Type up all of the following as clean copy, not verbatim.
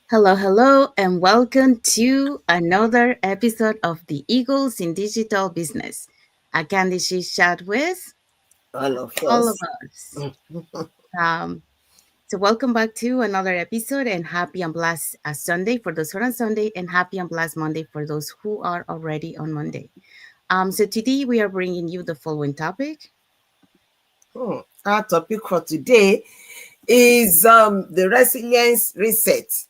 Hello, hello, and welcome to another episode of the Eagles in Digital Business. A Candid chat with All of all of us. us. Um, so, welcome back to another episode, and happy and blessed Sunday for those who are on Sunday, and happy and blessed Monday for those who are already on Monday. So today we are bringing you the following topic. Our topic for today is the resilience reset.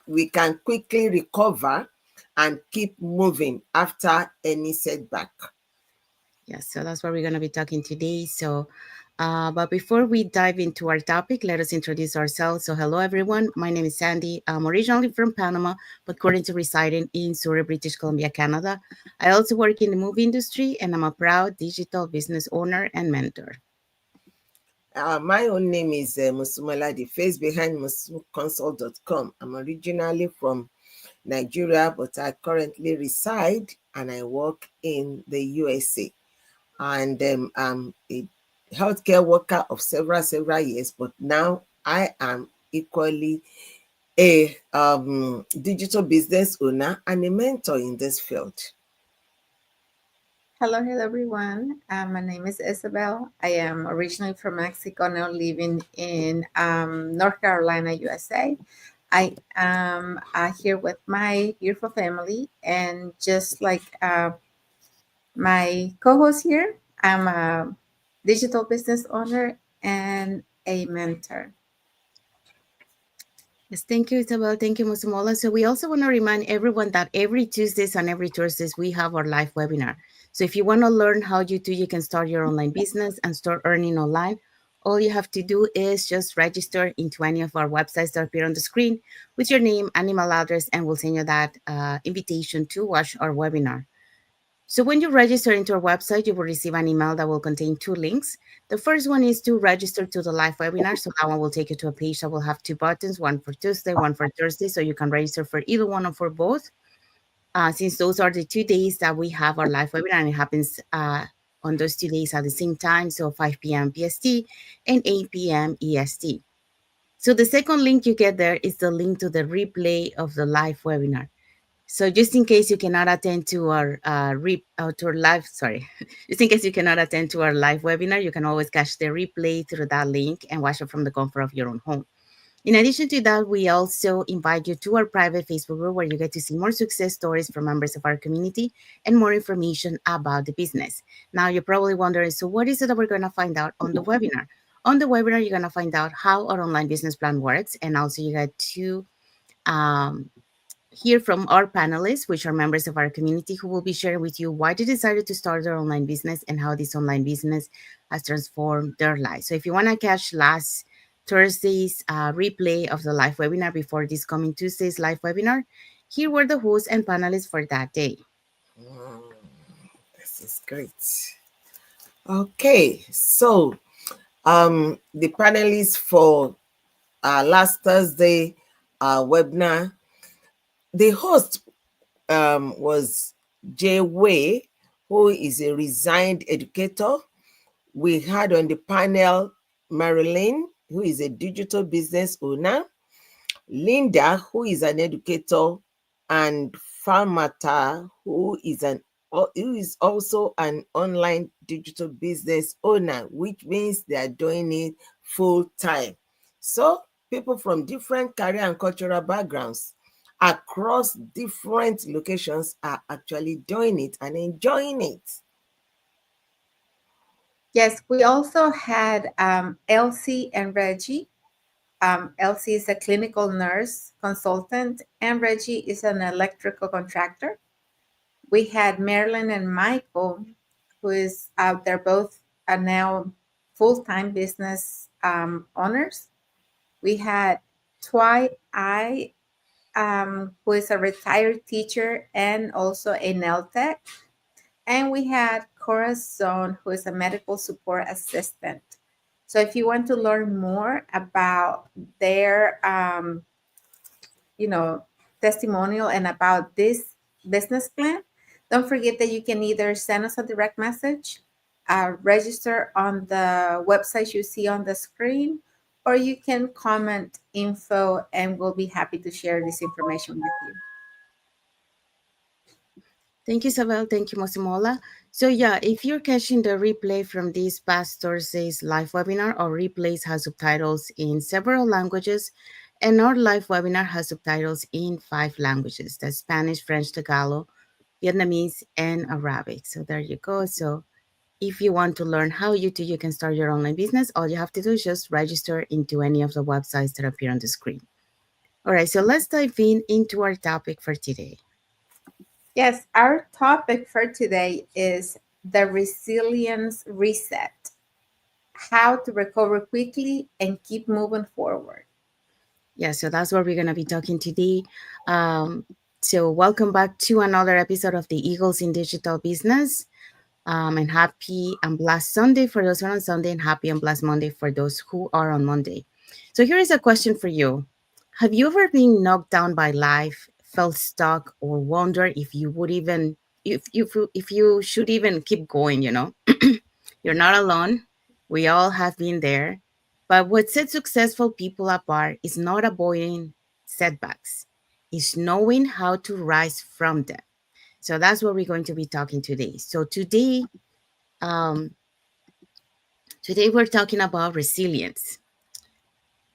We can quickly recover and keep moving after any setback. Yes, so that's what we're going to be talking today. But before we dive into our topic, let us introduce ourselves. So, hello everyone. My name is Sandy. I'm originally from Panama, but currently residing in Surrey, British Columbia, Canada. I also work in the movie industry, and I'm a proud digital business owner and mentor. My own name is Musumala, the face behind musumconsult.com. I'm originally from Nigeria, but I currently reside and I work in the USA. And I'm a healthcare worker of several years, but now I am equally a digital business owner and a mentor in this field. Hello, everyone. My name is Isabel. I am originally from Mexico, now living in North Carolina, USA. I am here with my beautiful family, and just like my co host here, I'm a digital business owner and a mentor. Yes, thank you, Isabel. Thank you, Musumola. So we also want to remind everyone that every Tuesdays and every Thursdays we have our live webinar. So if you want to learn how you can start your online business and start earning online, all you have to do is just register into any of our websites that appear on the screen with your name and email address, and we'll send you that invitation to watch our webinar. So when you register into our website, you will receive an email that will contain two links. The first one is to register to the live webinar. So that one will take you to a page that will have two buttons, one for Tuesday, one for Thursday. So you can register for either one or for both. Since those are the 2 days that we have our live webinar, and it happens on those 2 days at the same time. So 5 p.m. PST and 8 p.m. EST. So the second link you get there is the link to the replay of the live webinar. So just in case you cannot attend to our to our live, sorry, just in case you cannot attend to our live webinar, you can always catch the replay through that link and watch it from the comfort of your own home. In addition to that, we also invite you to our private Facebook group where you get to see more success stories from members of our community and more information about the business. Now, you're probably wondering, so what is it that we're going to find out on the webinar? On the webinar, you're going to find out how our online business plan works, and also you get to um, hear from our panelists, which are members of our community, who will be sharing with you why they decided to start their online business and how this online business has transformed their lives. So if you want to catch last Thursday's replay of the live webinar before this coming Tuesday's live webinar, here were the hosts and panelists for that day. Mm, this is great. Okay, so the panelists for last Thursday webinar, the host was Jay Way, who is a resigned educator. We had on the panel Marilyn, who is a digital business owner, Linda, who is an educator, and Falmata, who is also an online digital business owner, which means they are doing it full time. So people from different career and cultural backgrounds across different locations are actually doing it and enjoying it. Yes, we also had Elsie and Reggie. Elsie is a clinical nurse consultant, and Reggie is an electrical contractor. We had Marilyn and Michael, who is out there, both are now full time business owners. We had Twy I, who is a retired teacher and also a nail tech. And we had Corazon, who is a medical support assistant. So if you want to learn more about their, you know, testimonial and about this business plan, don't forget that you can either send us a direct message, register on the website you see on the screen, or you can comment info and we'll be happy to share this information with you. Thank you, Isabel. Thank you, Mosimola. So yeah, if you're catching the replay from this past Thursday's live webinar, our replays has subtitles in several languages, and our live webinar has subtitles in 5 languages: that's Spanish, French, Tagalog, Vietnamese, and Arabic. So there you go. So if you want to learn how you can start your online business, all you have to do is just register into any of the websites that appear on the screen. All right, so let's dive in into our topic for today. Yes, our topic for today is the resilience reset, how to recover quickly and keep moving forward. Yeah, so that's what we're going to be talking today. Um, so, welcome back to another episode of the Eagles in Digital Business. And happy and blessed Sunday for those who are on Sunday, and happy and blessed Monday for those who are on Monday. So, here is a question for you. Have you ever been knocked down by life, felt stuck, or wonder if you would even, if you should even keep going, You're not alone. We all have been there. But what sets successful people apart is not avoiding setbacks, it's knowing how to rise from them. So that's what we're going to be talking today. So um, today we're talking about resilience,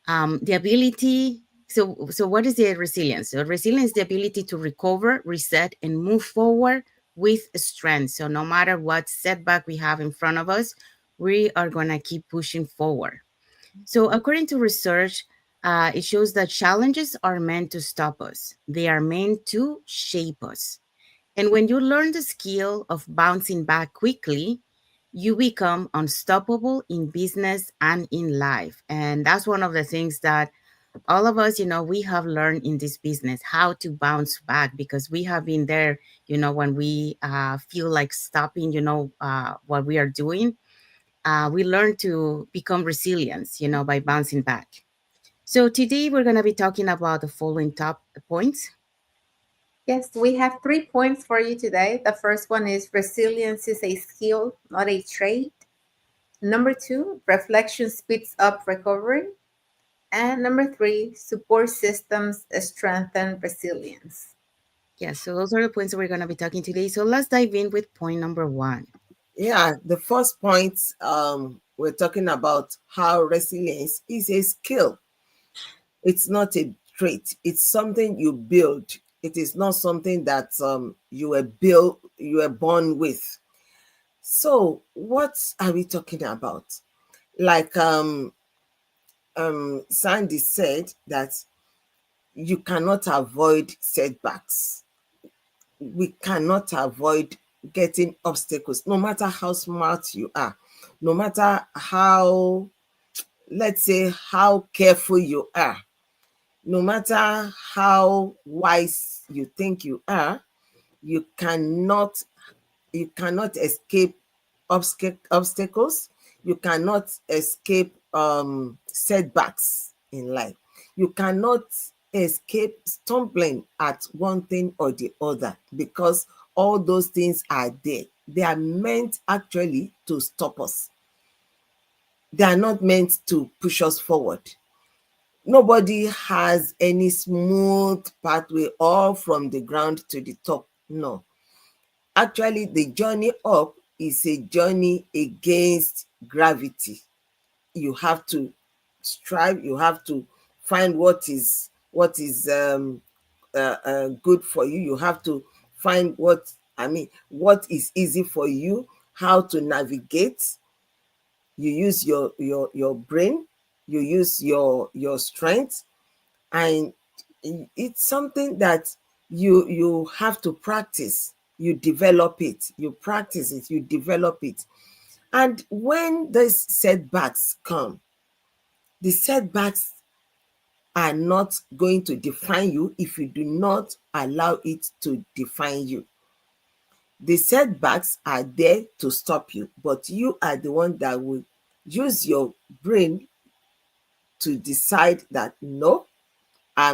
the ability. So what is the resilience? So resilience is the ability to recover, reset, and move forward with strength. So no matter what setback we have in front of us, we are gonna keep pushing forward. So according to research, it shows that challenges are meant to stop us. They are meant to shape us. And when you learn the skill of bouncing back quickly, you become unstoppable in business and in life. And that's one of the things that all of us, we have learned in this business how to bounce back because we have been there, when we feel like stopping, what we are doing. We learn to become resilient, by bouncing back. So today we're going to be talking about the following top points. Yes, we have 3 points for you today. The first one is resilience is a skill, not a trait. Number two, reflection speeds up recovery. And number three, support systems strengthen resilience. Yes, so those are the points that we're going to be talking today. So let's dive in with point number one. Yeah, the first point, we're talking about how resilience is a skill. It's not a trait. It's something you build. It is not something that you were born with. So what are we talking about? Like Sandy said that you cannot avoid setbacks. We cannot avoid getting obstacles, no matter how smart you are, no matter how, let's say, how careful you are, no matter how wise you think you are, you cannot escape obstacles. You cannot escape setbacks in life. You cannot escape stumbling at one thing or the other because all those things are there. They are meant actually to stop us. They are not meant to push us forward. Nobody has any smooth pathway all from the ground to the top. No. Actually, the journey up is a journey against gravity. You have to strive, you have to find what is good for you. You have to find what is easy for you, how to navigate. You use your brain, you use your strength, and it's something that you have to practice. You develop it, you practice it, you develop it. And when these setbacks come, the setbacks are not going to define you if you do not allow it to define you. The setbacks are there to stop you, but you are the one that will use your brain to decide that no, I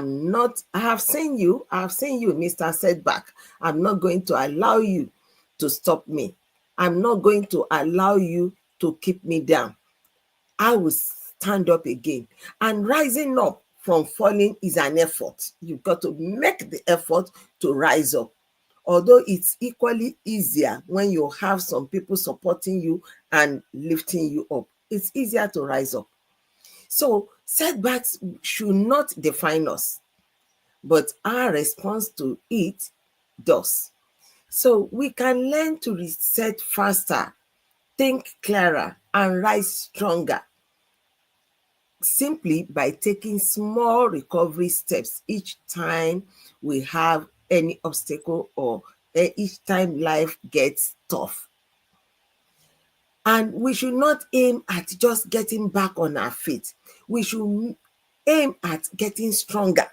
have seen you, Mr. Setback. I'm not going to allow you to stop me. I'm not going to allow you to keep me down. I will stand up again. And rising up from falling is an effort. You've got to make the effort to rise up. Although it's equally easier when you have some people supporting you and lifting you up, it's easier to rise up. So setbacks should not define us, but our response to it does. So we can learn to reset faster, think clearer, and rise stronger simply by taking small recovery steps each time we have any obstacle or each time life gets tough. And we should not aim at just getting back on our feet. We should aim at getting stronger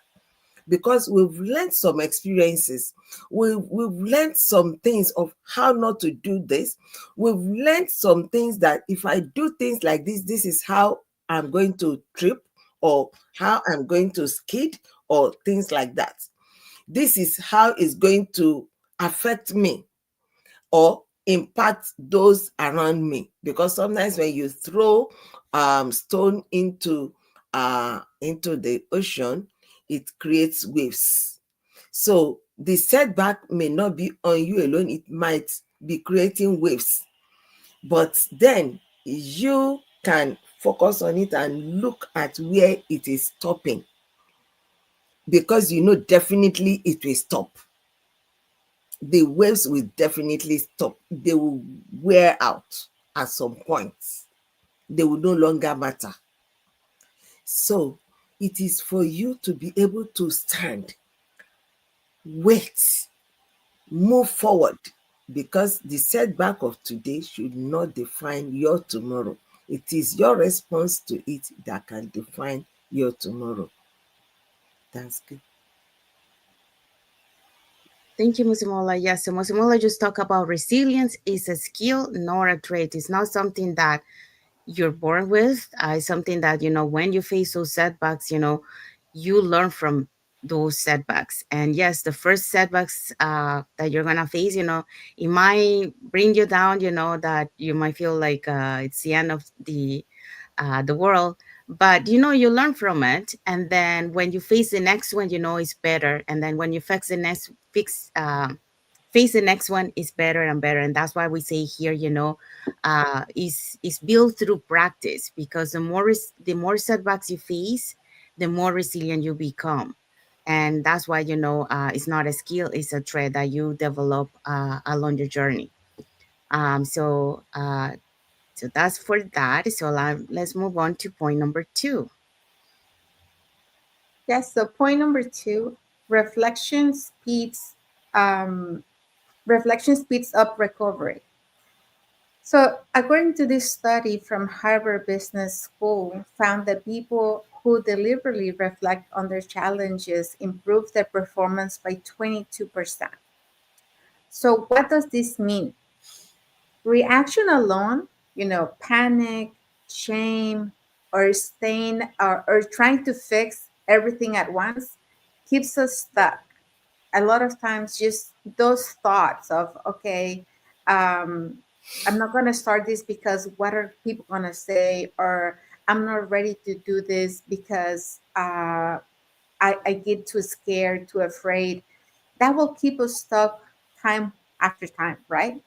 because we've learned some experiences. We've learned some things of how not to do this. We've learned some things that if I do things like this is how I'm going to trip or how I'm going to skid or things like that. This is how it's going to affect me or impact those around me, because sometimes when you throw stone into the ocean, it creates waves. So the setback may not be on you alone, it might be creating waves, but then you can focus on it and look at where it is stopping, because you know definitely it will stop. The waves will definitely stop. They will wear out at some point. They will no longer matter. So it is for you to be able to stand, wait, move forward, because the setback of today should not define your tomorrow. It is your response to it that can define your tomorrow. That's good. Thank you, Musimola. Yes, so Musimola just talked about resilience is a skill, not a trait. It's not something that you're born with. It's something that, when you face those setbacks, you learn from those setbacks. And yes, the first setbacks that you're going to face, it might bring you down, that you might feel like it's the end of the world. But, you learn from it. And then when you face the next one, it's better. And then when you face the next one, is better and better. And that's why we say here, is built through practice, because the more setbacks you face, the more resilient you become. And that's why, it's not a skill, it's a trait that you develop along your journey. So that's for that. So let's move on to point number two. Yes, so point number two, reflection speeds um, reflection speeds up recovery. So, according to this study from Harvard Business School, found that people who deliberately reflect on their challenges improve their performance by 22%. So, what does this mean? Reaction alone, panic, shame, or staying or trying to fix everything at once keeps us stuck. A lot of times, just those thoughts of, okay, um, I'm not going to start this because what are people going to say, or I'm not ready to do this because I get too scared, too afraid. That will keep us stuck time after time, right?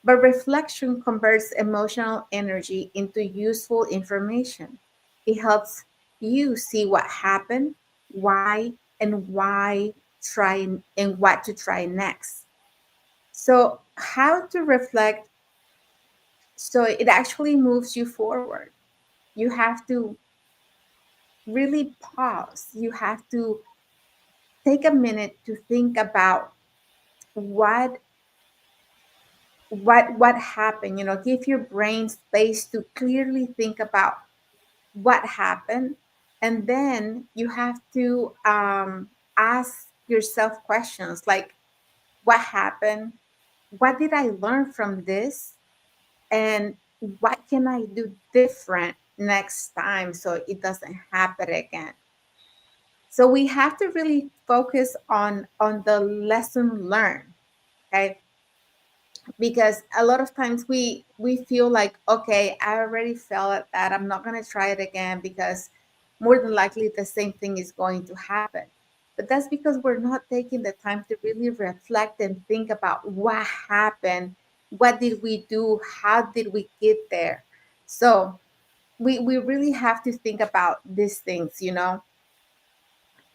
But reflection converts emotional energy into useful information. It helps you see what happened, why, and what to try next. So, how to reflect, so it actually moves you forward. You have to really pause. You have to take a minute to think about what what happened. Give your brain space to clearly think about what happened, and then you have to ask yourself questions like, what happened, what did I learn from this, and what can I do different next time so it doesn't happen again. So we have to really focus on the lesson learned. Okay, because a lot of times we feel like, okay, I already fell at that, I'm not going to try it again because more than likely the same thing is going to happen. But that's because we're not taking the time to really reflect and think about what happened, what did we do, how did we get there. So we really have to think about these things, you know.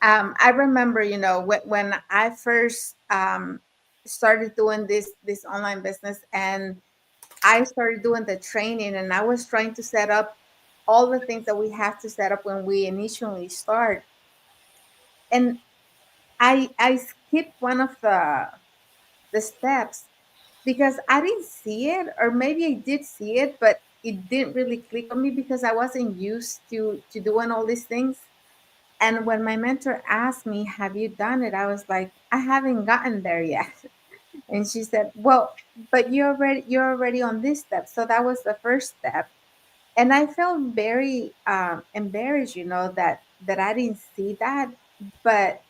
I remember, you know, when I first started doing this online business, and I started doing the training, and I was trying to set up all the things that we have to set up when we initially start. And I skipped one of the steps because I didn't see it, or maybe I did see it, but it didn't really click on me because I wasn't used to doing all these things. And when my mentor asked me, "Have you done it?" I was like, "I haven't gotten there yet." And she said, "Well, but you're already on this step." So that was the first step. And I felt very embarrassed, you know, that I didn't see that. But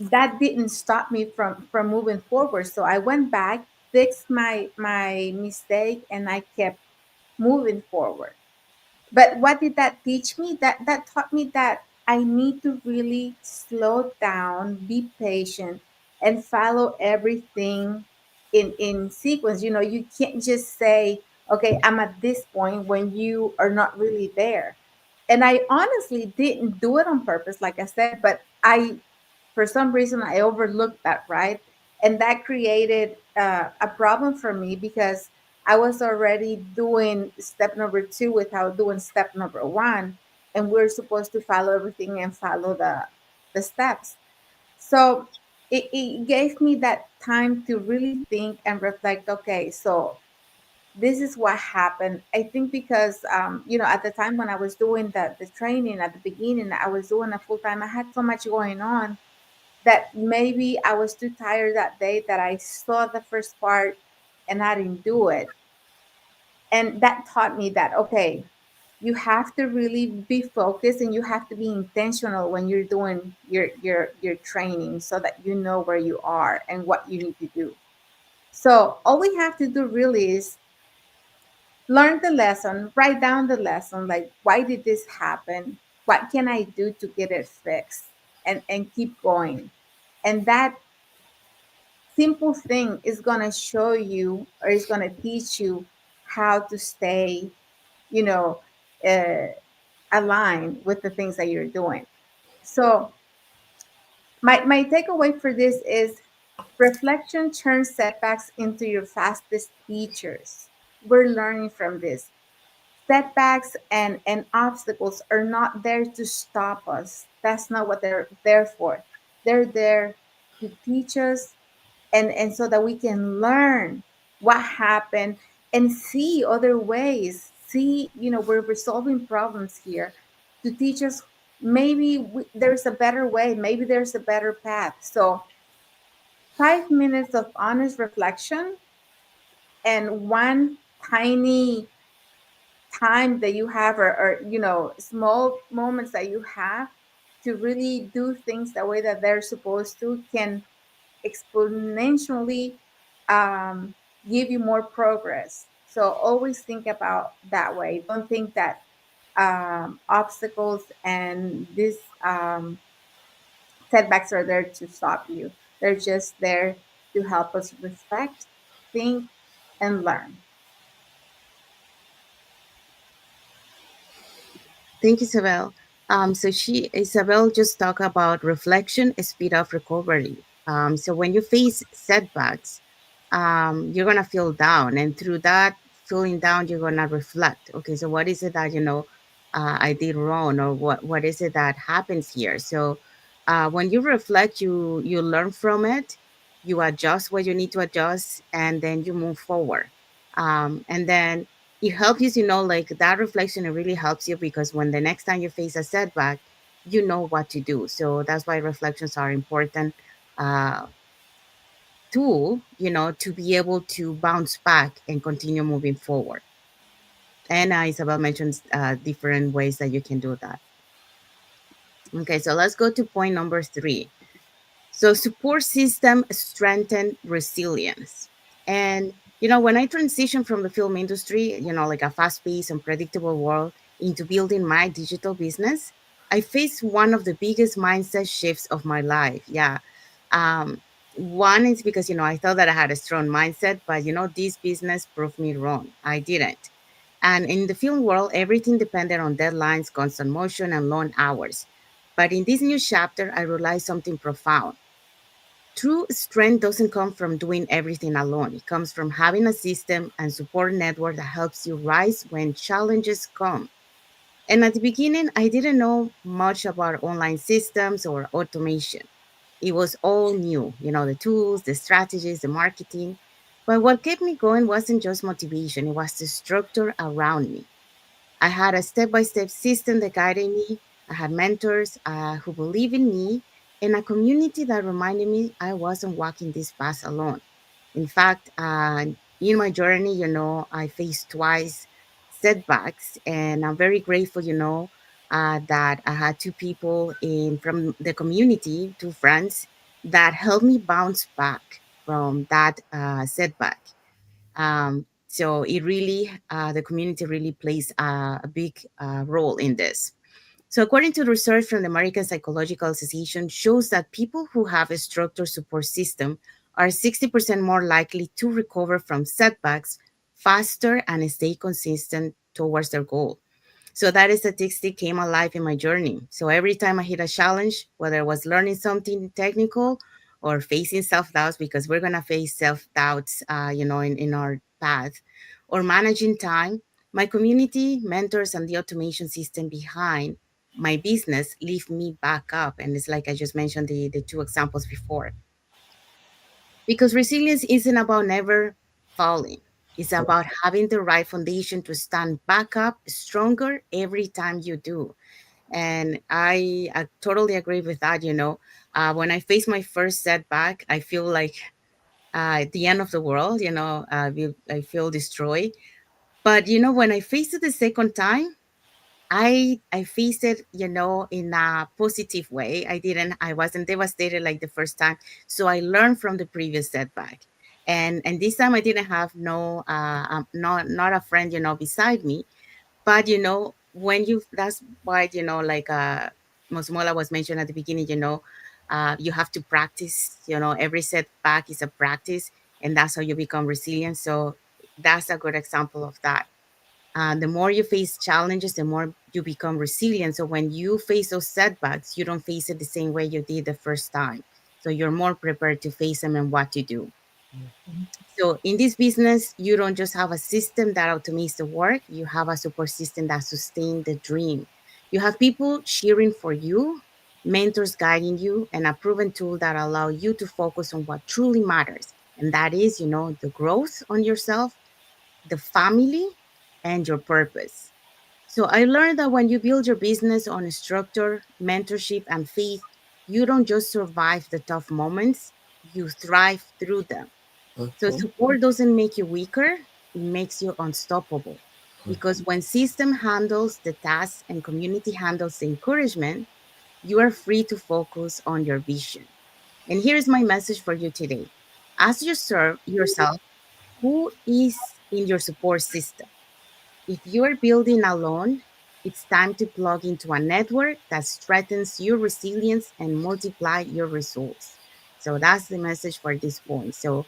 that didn't stop me from moving forward. So I went back, fixed my mistake, and I kept moving forward. But what did that teach me? That taught me that I need to really slow down, be patient, and follow everything in sequence. You know, you can't just say, okay, I'm at this point when you are not really there. And I honestly didn't do it on purpose, like I said, but I, for some reason, I overlooked that, right? And that created a problem for me because I was already doing step number two without doing step number one. And we're supposed to follow everything and follow the steps. So it gave me that time to really think and reflect, okay, so this is what happened. I think because, you know, at the time when I was doing the training at the beginning, I was doing a full time, I had so much going on that maybe I was too tired that day that I saw the first part and I didn't do it. And that taught me that, okay, you have to really be focused and you have to be intentional when you're doing your training so that you know where you are and what you need to do. So all we have to do really is learn the lesson, write down the lesson, like why did this happen? What can I do to get it fixed? And keep going. And that simple thing is going to show you, or is going to teach you how to stay, you know, uh, aligned with the things that you're doing. So my takeaway for this is reflection turns setbacks into your fastest teachers. We're learning from this. Setbacks and obstacles are not there to stop us. That's not what they're there for. They're there to teach us, and so that we can learn what happened and see other ways, see, you know, we're resolving problems here to teach us maybe there's a better way, maybe there's a better path. So 5 minutes of honest reflection and one tiny time that you have, or you know, small moments that you have to really do things the way that they're supposed to can exponentially um, give you more progress. So always think about that way. Don't think that obstacles and these setbacks are there to stop you. They're just there to help us reflect, think, and learn. Thank you, Isabel. Isabel just talked about reflection, speed of recovery. So when you face setbacks, you're gonna feel down, and through that feeling down, you're gonna reflect. Okay, so what is it that I did wrong, or what is it that happens here? So when you reflect, you learn from it, you adjust what you need to adjust, and then you move forward. And then it helps you to know, like, that reflection, it really helps you because when the next time you face a setback, you know what to do. So that's why reflections are important uh, tool, to be able to bounce back and continue moving forward. And Isabel mentions different ways that you can do that. Okay, so let's go to point number 3. So support system strengthen resilience. And, when I transitioned from the film industry, like a fast paced, unpredictable world, into building my digital business, I faced one of the biggest mindset shifts of my life. Yeah. Um, One is because, I thought that I had a strong mindset, but, this business proved me wrong. I didn't. And in the film world, everything depended on deadlines, constant motion, and long hours. But in this new chapter, I realized something profound. True strength doesn't come from doing everything alone. It comes from having a system and support network that helps you rise when challenges come. And at the beginning, I didn't know much about online systems or automation. It was all new, the tools, the strategies, the marketing. But what kept me going wasn't just motivation, it was the structure around me. I had a step by step system that guided me. I had mentors who believed in me and a community that reminded me I wasn't walking this path alone. In fact, in my journey, I faced twice setbacks, and I'm very grateful, that I had two people in from the community, two friends, that helped me bounce back from that setback. So it really, the community really plays a big role in this. So according to research from the American Psychological Association, shows that people who have a structured support system are 60% more likely to recover from setbacks faster and stay consistent towards their goal. So that statistic came alive in my journey. So every time I hit a challenge, whether it was learning something technical or facing self-doubts, because we're gonna face self-doubts, in our path, or managing time, my community, mentors, and the automation system behind my business lift me back up. And it's like I just mentioned the two examples before. Because resilience isn't about never falling. It's about having the right foundation to stand back up stronger every time you do. And I totally agree with that. When I face my first setback, I feel like at the end of the world. I feel destroyed. But when I face it the second time, I faced it, in a positive way. I wasn't devastated like the first time. So I learned from the previous setback. And this time I didn't have no not a friend, beside me. But when you that's why, like Mosmola was mentioned at the beginning, you have to practice, every setback is a practice, and that's how you become resilient. So that's a good example of that. The more you face challenges, the more you become resilient. So when you face those setbacks, you don't face it the same way you did the first time. So you're more prepared to face them and what to do. So in this business, you don't just have a system that automates the work, you have a support system that sustains the dream. You have people cheering for you, mentors guiding you, and a proven tool that allow you to focus on what truly matters. And that is, the growth on yourself, the family, and your purpose. So I learned that when you build your business on structure, mentorship, and faith, you don't just survive the tough moments, you thrive through them. So Mhm. support doesn't make you weaker, it makes you unstoppable. Because when system handles the tasks and community handles the encouragement, you are free to focus on your vision. And here's my message for you today. Ask yourself, who is in your support system? If you are building alone, it's time to plug into a network that strengthens your resilience and multiply your results. So that's the message for this point. So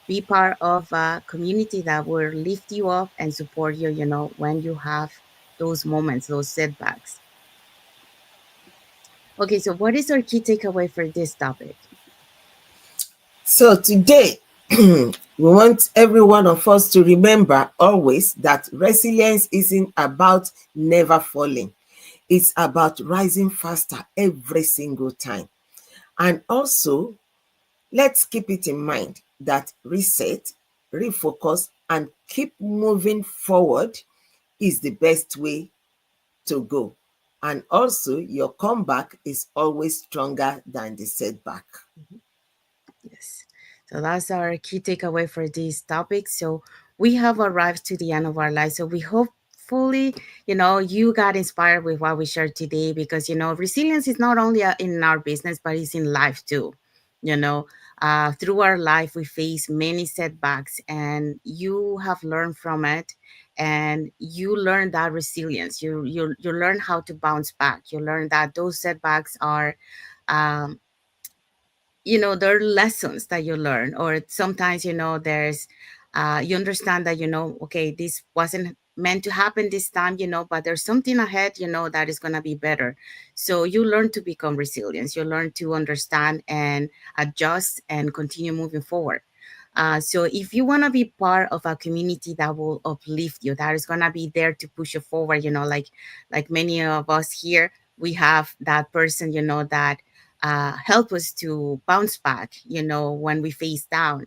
be part of a community that will lift you up and support you, when you have those moments, those setbacks. Okay, so what is our key takeaway for this topic? So today, we want every one of us to remember always that resilience isn't about never falling. It's about rising faster every single time. And also, let's keep it in mind that reset, refocus, and keep moving forward is the best way to go. And also, your comeback is always stronger than the setback. Yes. So that's our key takeaway for this topic. So we have arrived to the end of our life. So we hopefully, you got inspired with what we shared today because, resilience is not only in our business, but it's in life too. You know, through our life, we face many setbacks, and you have learned from it, and you learn that resilience. You learn how to bounce back. You learn that those setbacks are, um, there are lessons that you learn, or sometimes, there's you understand that, okay, this wasn't meant to happen this time, but there's something ahead, that is going to be better. So you learn to become resilient, you learn to understand and adjust and continue moving forward. So if you want to be part of a community that will uplift you, that is going to be there to push you forward, like many of us here, we have that person, that help us to bounce back, when we face down.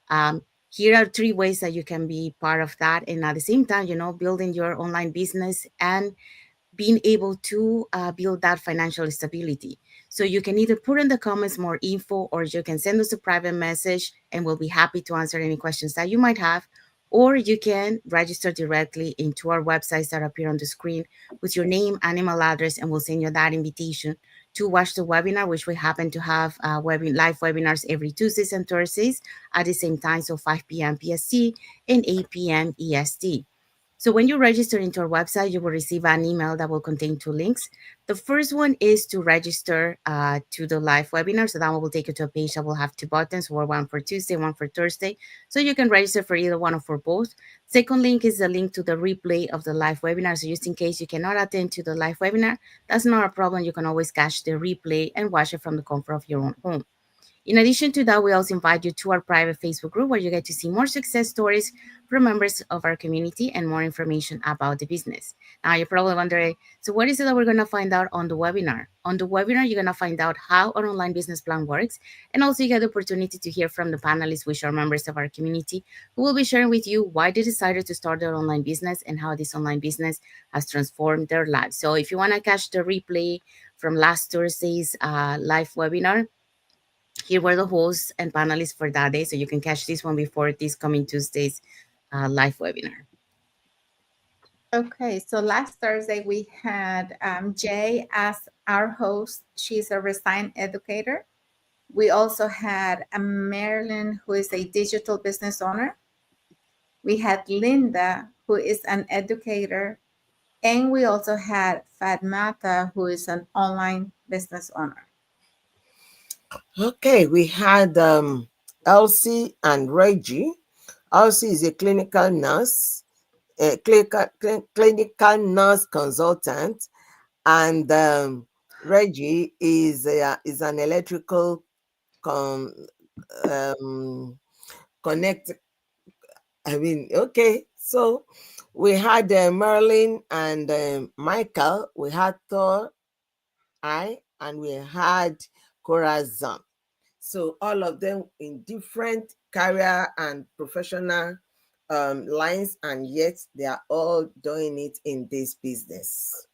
Um, Here are three ways that you can be part of that. And at the same time, building your online business and being able to build that financial stability. So you can either put in the comments more info, or you can send us a private message and we'll be happy to answer any questions that you might have. Or you can register directly into our websites that appear on the screen with your name and email address, and we'll send you that invitation to watch the webinar, which we happen to have live webinars every Tuesdays and Thursdays at the same time, so 5 p.m. PST and 8 p.m. EST. So when you register into our website, you will receive an email that will contain two links. The first one is to register to the live webinar. So that one will take you to a page that will have two buttons, one for Tuesday, one for Thursday. So you can register for either one or for both. Second link is the link to the replay of the live webinar. So just in case you cannot attend to the live webinar, that's not a problem. You can always catch the replay and watch it from the comfort of your own home. In addition to that, we also invite you to our private Facebook group where you get to see more success stories from members of our community and more information about the business. Now, you're probably wondering, so what is it that we're going to find out on the webinar? On the webinar, you're going to find out how an online business plan works. And also, you get the opportunity to hear from the panelists, which are members of our community, who will be sharing with you why they decided to start their online business and how this online business has transformed their lives. So, if you want to catch the replay from last Thursday's live webinar, here were the hosts and panelists for that day, so you can catch this one before this coming Tuesday's live webinar. Okay, so last Thursday we had Jay as our host. She's a resigned educator. We also had a Marilyn, who is a digital business owner. We had Linda, who is an educator. And we also had Fatmata, who is an online business owner. Okay, we had Elsie and Reggie. Elsie is a clinical nurse, a clinical nurse consultant, and Reggie is an electrical con, um, connect. I mean, okay. So we had Marilyn and Michael. We had Thor, and we had Corazon. So all of them in different career and professional lines, and yet they are all doing it in this business.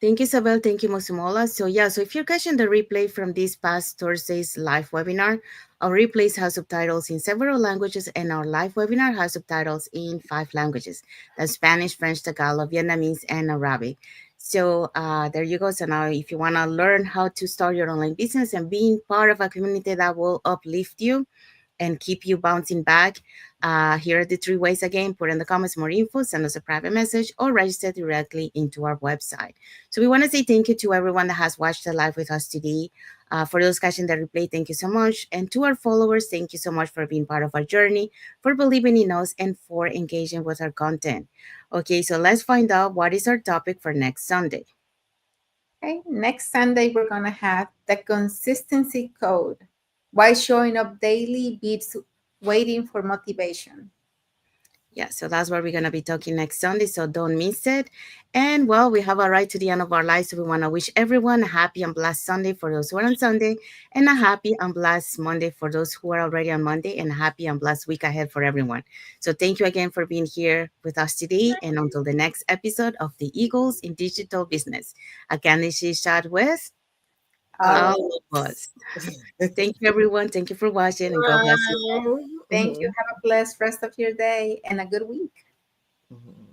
Thank you, Isabel. Thank you, Musimola. So yeah, so if you're catching the replay from this past Thursday's live webinar, our replays have subtitles in several languages, and our live webinar has subtitles in 5 languages: that's Spanish, French, Tagalog, Vietnamese, and Arabic. So there you go. So now, if you want to learn how to start your online business and being part of a community that will uplift you and keep you bouncing back, here are the 3 ways again. Put in the comments more info, send us a private message, or register directly into our website. So we want to say thank you to everyone that has watched the live with us today. For those catching the replay, thank you so much. And to our followers, thank you so much for being part of our journey, for believing in us, and for engaging with our content. Okay, so let's find out what is our topic for next Sunday. Okay, next Sunday we're going to have the consistency code. Why showing up daily beats waiting for motivation. Yeah, so that's what we're going to be talking next Sunday, so don't miss it. And well, we have arrived to the end of our lives, so we want to wish everyone a happy and blessed Sunday for those who are on Sunday, and a happy and blessed Monday for those who are already on Monday, and a happy and blessed week ahead for everyone. So thank you again for being here with us today, and until the next episode of the Eagles in Digital Business. Again, this is chat with All of all of us. Thank you, everyone. Thank you for watching, and God bless you all. Thank you. Have a blessed rest of your day and a good week. Mhm.